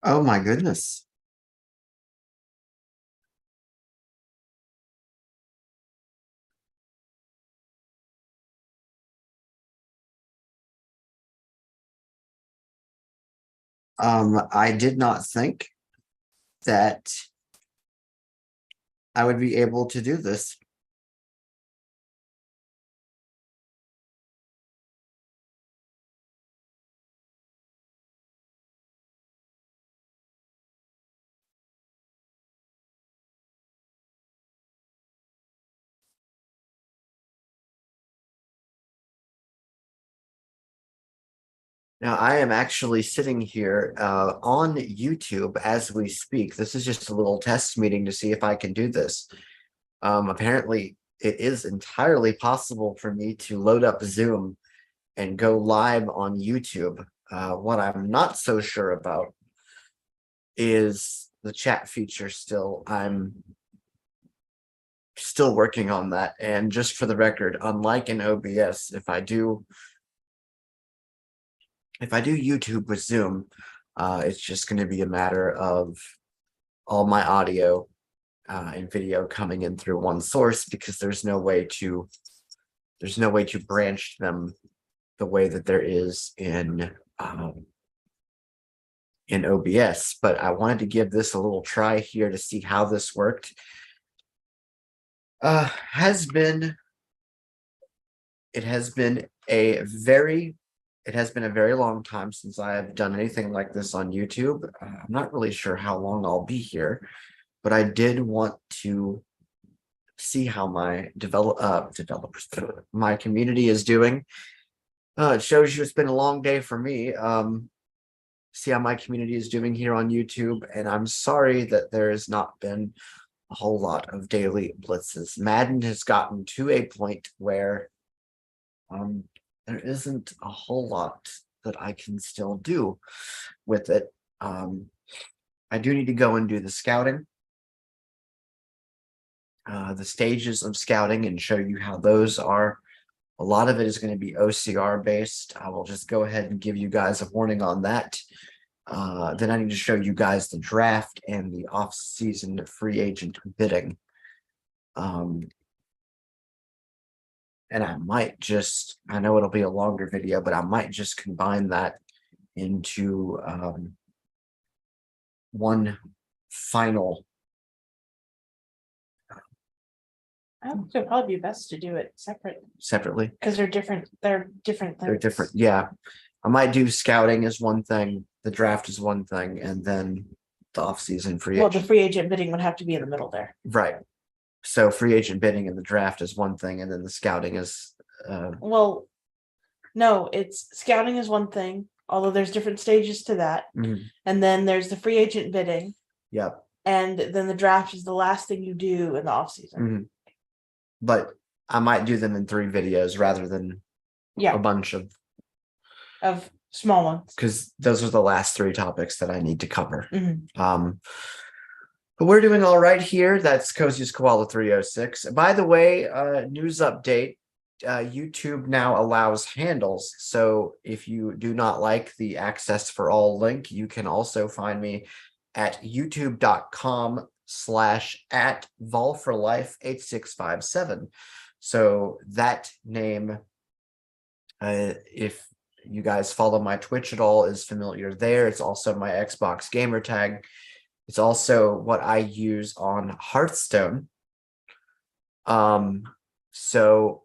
Oh my goodness. I did not think that I would be able to do this. Now, I am actually sitting here on YouTube as we speak. This is just a little test meeting to see if I can do this. Apparently, it is entirely possible for me to load up Zoom and go live on YouTube. What I'm not so sure about is the chat feature still. I'm still working on that. And just for the record, unlike in OBS, if I do YouTube with Zoom, it's just going to be a matter of all my audio and video coming in through one source because there's no way to branch them the way that there is in OBS. But I wanted to give this a little try here to see how this worked. Uh, has been it has been a very it has been a very long time since I have done anything like this on YouTube. I'm not really sure how long I'll be here, but I did want to see how my developers, my community is doing. It shows you it's been a long day for me. See how my community is doing here on YouTube, and I'm sorry that there has not been a whole lot of daily blitzes. Madden has gotten to a point where um, there isn't a whole lot that I can still do with it. I do need to go and do the scouting, the stages of scouting, and show you how those are. A lot of it is going to be OCR based. I will just go ahead and give you guys a warning on that. Then I need to show you guys the draft and the off-season free agent bidding. And I know it'll be a longer video, but I might just combine that into one final. I think it'd probably be best to do it Separately. because they're different. They're different things. They're different. Yeah. I might do scouting as one thing, the draft is one thing, and then the off-season free Well, agent. the free agent bidding would have to be in the middle there. Right. So free agent bidding and the draft is one thing, and then the scouting is Well, no, it's scouting is one thing, although there's different stages to that. And then there's the free agent bidding, yep. and then the draft is the last thing you do in the off season. But I might do them in 3 videos rather than a bunch of small ones. because those are the last 3 topics that I need to cover. But we're doing all right here. That's Coziest Koala 306. By the way, news update. YouTube now allows handles. So if you do not like the access for all link, you can also find me at youtube.com/@volforlife8657. So that name, if you guys follow my Twitch at all, is familiar there. It's also my Xbox gamer tag. It's also what I use on Hearthstone. So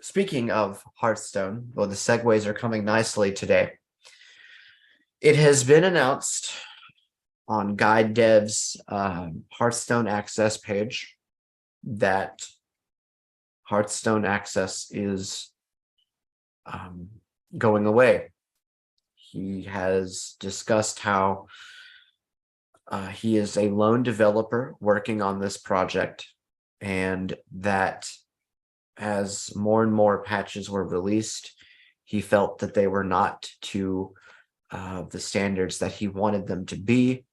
speaking of Hearthstone, well, the segues are coming nicely today. It has been announced on Guide Dev's Hearthstone Access page that Hearthstone Access is going away. He has discussed how he is a lone developer working on this project, and that as more and more patches were released, he felt that they were not to the standards that he wanted them to be.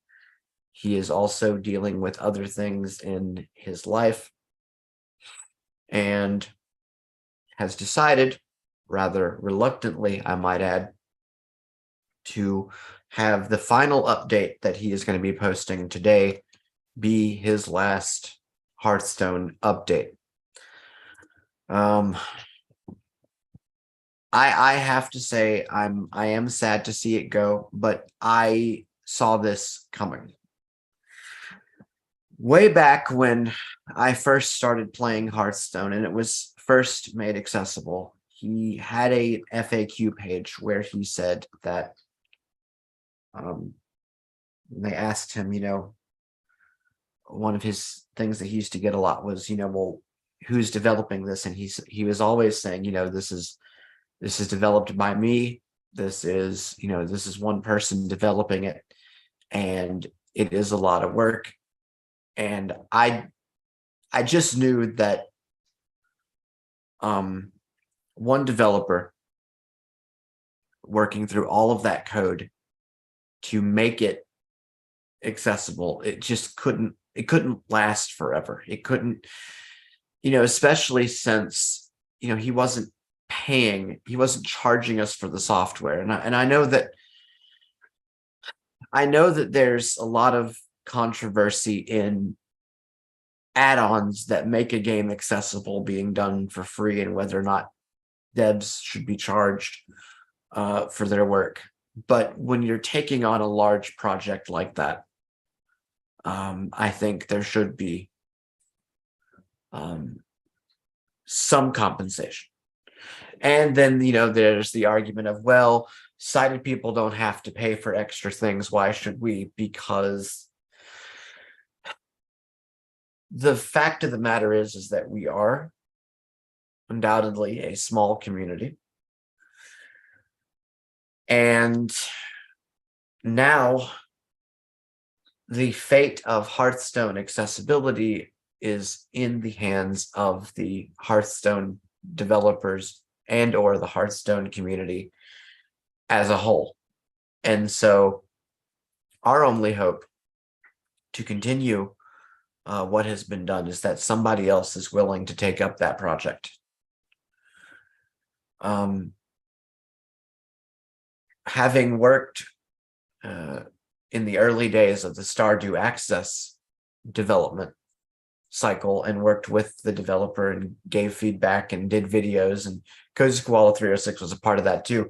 He is also dealing with other things in his life and has decided, rather reluctantly, I might add, to have the final update that he is going to be posting today be his last Hearthstone update. I have to say I am sad to see it go, but I saw this coming. Way back when I first started playing Hearthstone and it was first made accessible, he had a FAQ page where he said that they asked him, one of his things that he used to get a lot was, well, who's developing this? And he was always saying, this is developed by me. This is one person developing it, and it is a lot of work. And I just knew that one developer working through all of that code to make it accessible, it couldn't last forever. It couldn't, especially since he wasn't charging us for the software. And I know that there's a lot of controversy in add-ons that make a game accessible being done for free, and whether or not devs should be charged for their work. But when you're taking on a large project like that, I think there should be some compensation. And then, there's the argument of, well, sighted people don't have to pay for extra things. Why should we? Because the fact of the matter is that we are undoubtedly a small community. And now the fate of Hearthstone accessibility is in the hands of the Hearthstone developers and or the Hearthstone community as a whole. And so our only hope to continue what has been done is that somebody else is willing to take up that project. Having worked in the early days of the Stardew Access development cycle and worked with the developer and gave feedback and did videos, and Cozy Koala 306 was a part of that too.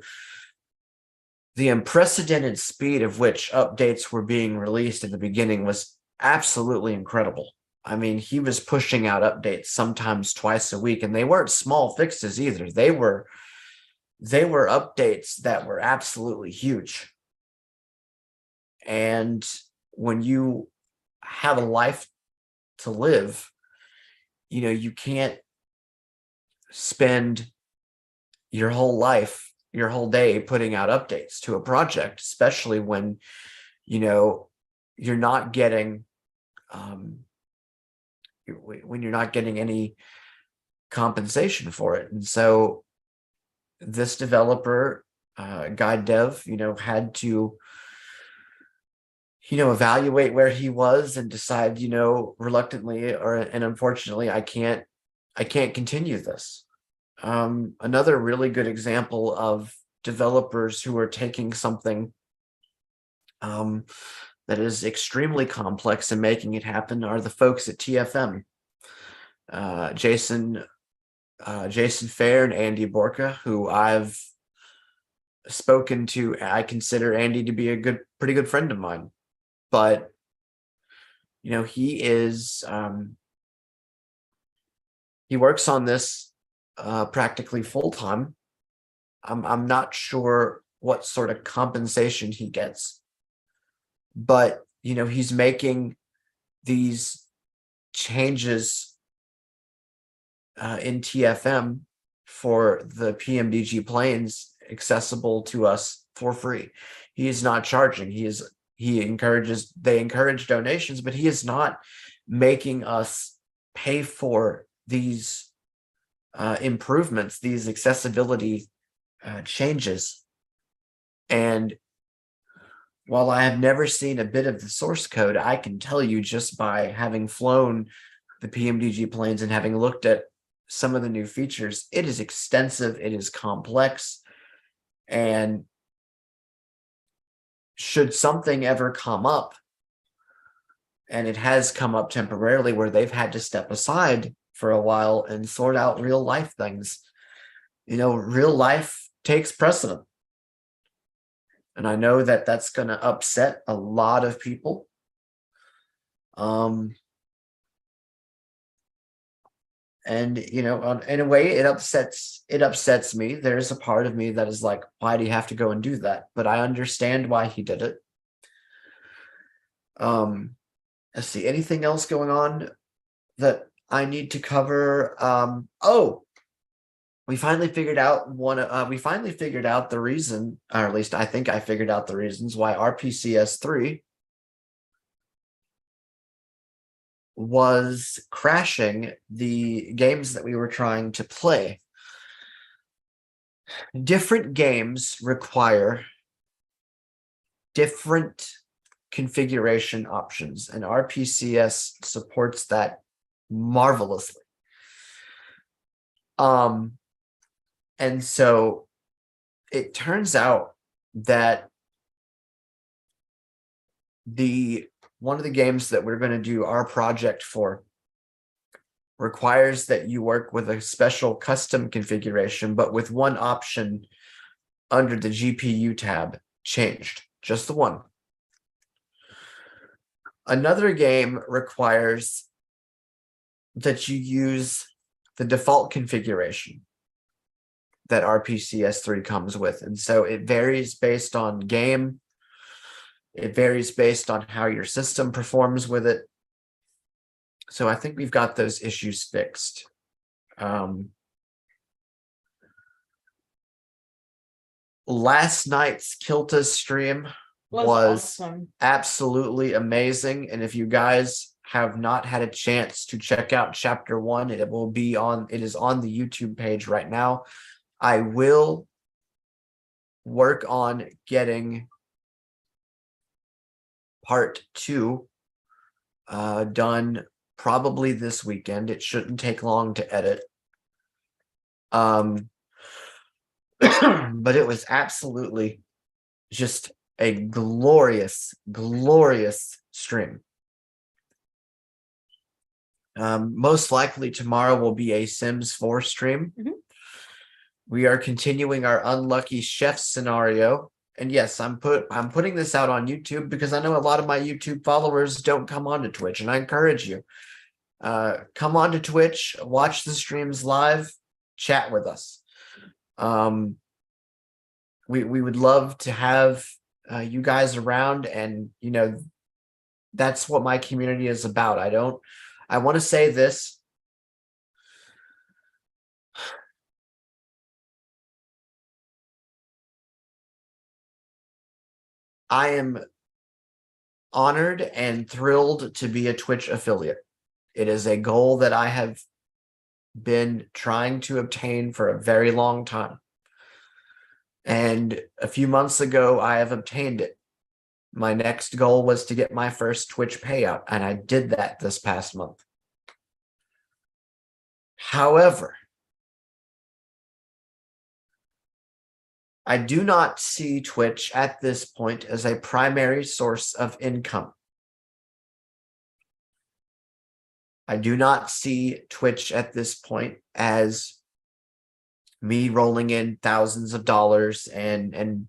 The unprecedented speed of which updates were being released at the beginning was absolutely incredible. I mean, he was pushing out updates sometimes twice a week, and they weren't small fixes either. They were updates that were absolutely huge. And when you have a life to live, you can't spend your whole life, your whole day putting out updates to a project, especially when you're not getting any compensation for it. And so this developer, Guide Dev, had to evaluate where he was and decide, reluctantly and unfortunately, I can't continue this. Another really good example of developers who are taking something that is extremely complex and making it happen are the folks at TFM. Jason Fair and Andy Borka, who I've spoken to. I consider Andy to be a pretty good friend of mine, but he is he works on this practically full time. I'm not sure what sort of compensation he gets, but he's making these changes in TFM for the PMDG planes accessible to us for free. He is not charging. They encourage donations, but he is not making us pay for these improvements, these accessibility changes. And while I have never seen a bit of the source code, I can tell you just by having flown the PMDG planes and having looked at some of the new features, it is extensive, it is complex, and should something ever come up, and it has come up temporarily where they've had to step aside for a while and sort out real life things, real life takes precedent. And I know that that's going to upset a lot of people. And in a way, it upsets me. There's a part of me that is like, why do you have to go and do that? But I understand why he did it. Let's see, anything else going on that I need to cover? We finally figured out the reason, or at least I think I figured out the reasons why RPCS3 was crashing the games that we were trying to play. Different games require different configuration options, and RPCS supports that marvelously. And so it turns out that one of the games that we're going to do our project for requires that you work with a special custom configuration, but with one option under the GPU tab changed, just the one. Another game requires that you use the default configuration that RPCS3 comes with. And so it varies based on game. It varies based on how your system performs with it. So I think we've got those issues fixed. Last night's Kilta stream was awesome. Absolutely amazing. And if you guys have not had a chance to check out chapter 1, it is on the YouTube page right now. I will work on getting part 2 done probably this weekend. It shouldn't take long to edit. But it was absolutely just a glorious, glorious stream. Most likely tomorrow will be a Sims 4 stream. Mm-hmm. We are continuing our unlucky chef scenario. And yes, I'm putting this out on YouTube because I know a lot of my YouTube followers don't come onto Twitch, and I encourage you. Come onto Twitch, watch the streams live, chat with us. We would love to have you guys around, and that's what my community is about. I want to say this. I am honored and thrilled to be a Twitch affiliate. It is a goal that I have been trying to obtain for a very long time. And a few months ago, I have obtained it. My next goal was to get my first Twitch payout, and I did that this past month. However, I do not see Twitch at this point as a primary source of income. I do not see Twitch at this point as me rolling in thousands of dollars and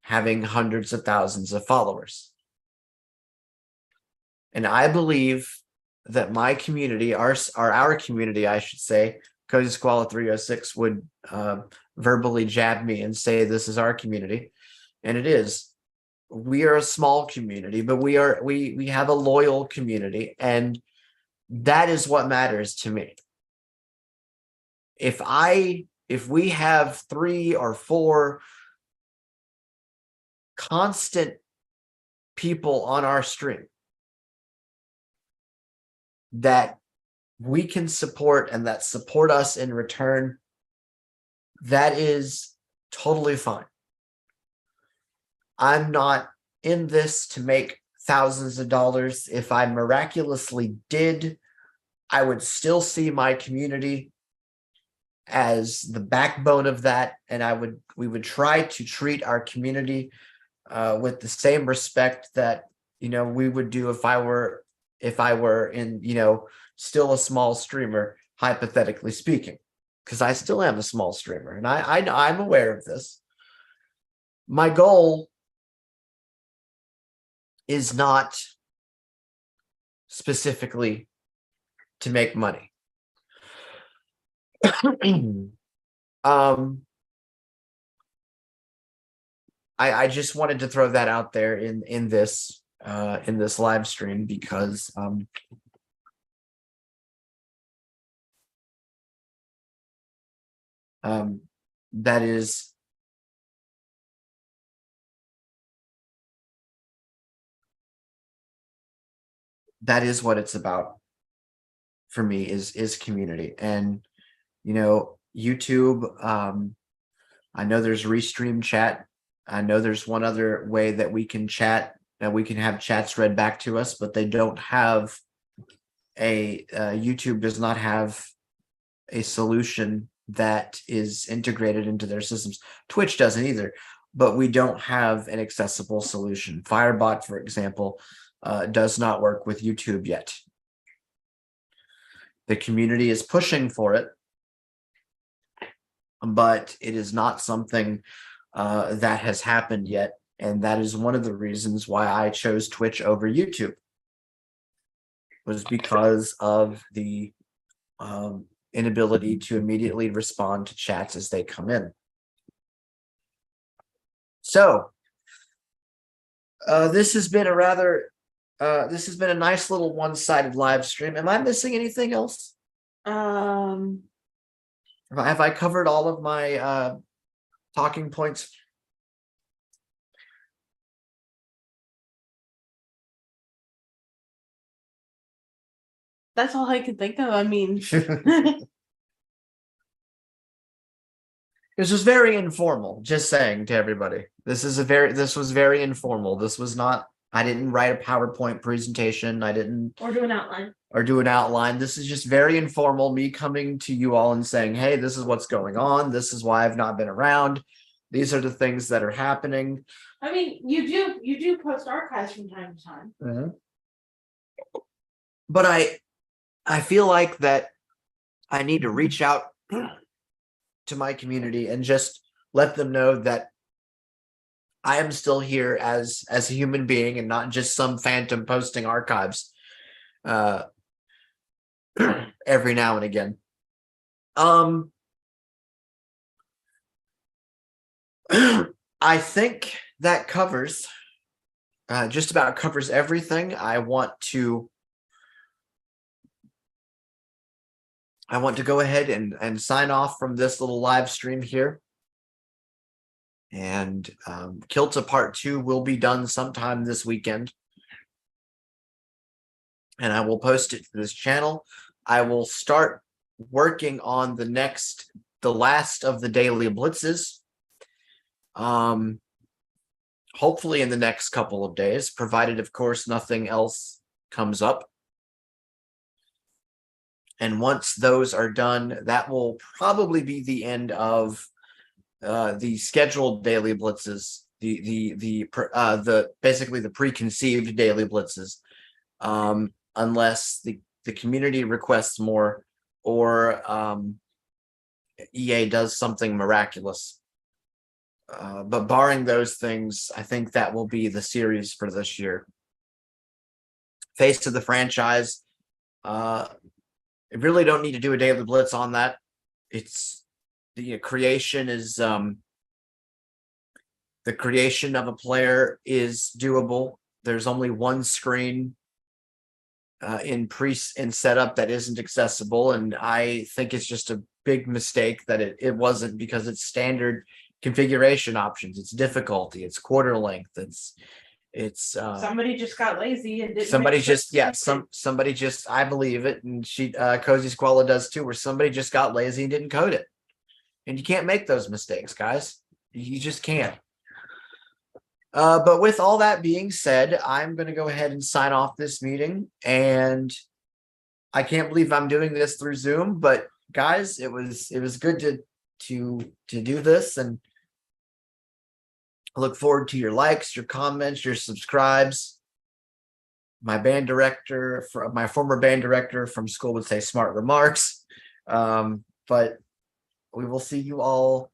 having hundreds of thousands of followers. And I believe that my community, our community, I should say, Cozy Squala 306 would verbally jab me and say this is our community, and it is. We are a small community, but we have a loyal community, and that is what matters to me. If we have 3 or 4 constant people on our stream that we can support and that support us in return, that is totally fine. I'm not in this to make thousands of dollars. If I miraculously did, I would still see my community as the backbone of that, and we would try to treat our community with the same respect that, we would do if I were in, still a small streamer, hypothetically speaking, because I still am a small streamer, and I'm aware of this. My goal is not specifically to make money. I just wanted to throw that out there in this live stream, because that is what it's about for me, is community. And YouTube, I know there's restream chat. I know there's one other way that we can chat, that we can have chats read back to us, but they don't have YouTube does not have a solution that is integrated into their systems. Twitch doesn't either, but we don't have an accessible solution. Firebot, for example, does not work with YouTube yet. The community is pushing for it, but it is not something that has happened yet. And that is one of the reasons why I chose Twitch over YouTube, was because of the inability to immediately respond to chats as they come in. So this has been a nice little one-sided live stream. Am I missing anything else? Have I covered all of my talking points? That's all I can think of. I mean, This was very informal, just saying to everybody. This was very informal. This was not, I didn't write a PowerPoint presentation. I didn't or do an outline. This is just very informal, me coming to you all and saying, hey, this is what's going on. This is why I've not been around. These are the things that are happening. I mean, you do post archives from time to time. Mm-hmm. But I feel like that I need to reach out to my community and just let them know that I am still here as a human being and not just some phantom posting archives every now and again. I think that covers just about covers everything. I want to go ahead and sign off from this little live stream here. And Kilta Part 2 will be done sometime this weekend. And I will post it to this channel. I will start working on the last of the daily blitzes. Hopefully in the next couple of days, provided, of course, nothing else comes up. And once those are done, that will probably be the end of the scheduled daily blitzes, basically the preconceived daily blitzes, unless the community requests more, or EA does something miraculous. But barring those things, I think that will be the series for this year. Face of the franchise. I really don't need to do a daily blitz on that. It's the creation of a player is doable. There's only one screen in setup that isn't accessible, and I think it's just a big mistake that it wasn't, because it's standard configuration options, it's difficulty, it's quarter length, it's somebody just got lazy and didn't somebody just I believe it, and Cozy Squalla does too, where somebody just got lazy and didn't code it. And you can't make those mistakes, guys. You just can't. But with all that being said, I'm going to go ahead and sign off this meeting. And I can't believe I'm doing this through Zoom, but guys, it was good to do this, and I look forward to your likes, your comments, your subscribes. My former band director from school would say smart remarks. But we will see you all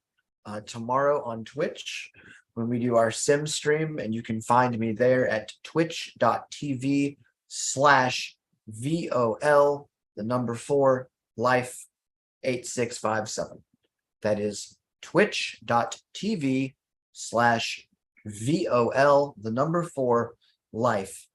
tomorrow on Twitch when we do our sim stream, and you can find me there at twitch.tv/VOL, the number 4 life 8657. That is twitch.tv/VOL, the number 4 life